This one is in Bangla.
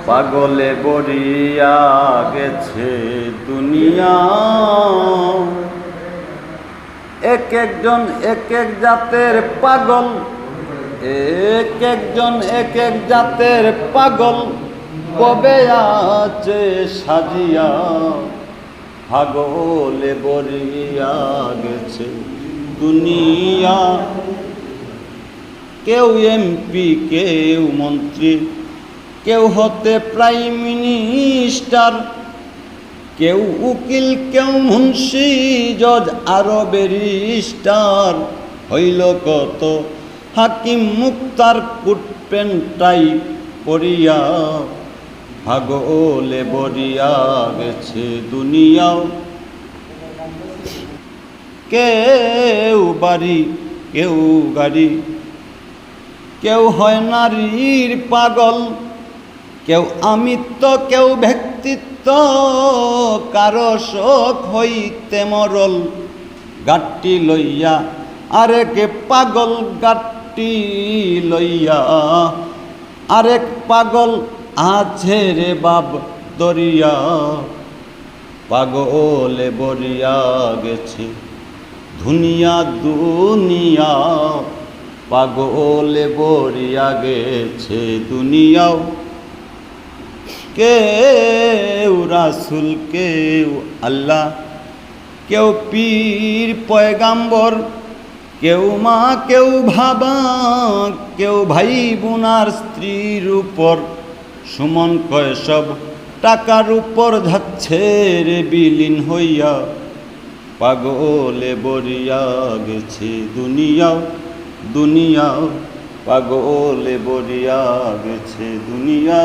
পাগলে বরিয়া গেছে দুনিয়া। এক একজন এক এক জাতের পাগল, এক একজন এক এক জাতের পাগল কবে আছে সাজিয়া। পাগলে বরিয়া গেছে দুনিয়া। কেউ এমপি, কেউ মন্ত্রী, কেউ হতে প্রাইম মিনিস্টার, কেউ উকিল, কেউ মুন্সি, জজ, আরো ব্যারিস্টার। হইল কত হাকিম মুক্তার কোট প্যান্ট টাই পরিয়া। পাগলে বরিয়া গেছে দুনিয়া। কেউ বাড়ি, কেউ গাড়ি, কেউ হয় নারীর পাগল, কেউ আমিত্ব, কেউ ব্যক্তিত্ব, কারো শোক হইতে মরল। গাট্টি লইয়া আরেক পাগল, গাট্টি লইয়া আরেক পাগল আছে রে বাপ দরিয়া। পাগলে বরিয়া গেছে দুনিয়া দুনিয়া। পাগলে বরিয়া গেছে দুনিয়া। কেউ রাসূল, কেউ আল্লাহ, কেউ পীর পয়গাম্বর, কেউ মা, কেউ বাবা, কেউ ভাই বোনার স্ত্রীর উপর। সুমন কয় সব টাকার উপর যাচ্ছে রে বিলীন হইয়া। পাগলে বরিয়া গেছে দুনিয়া দুনিয়া। পাগলে বরিয়া গেছে দুনিয়া।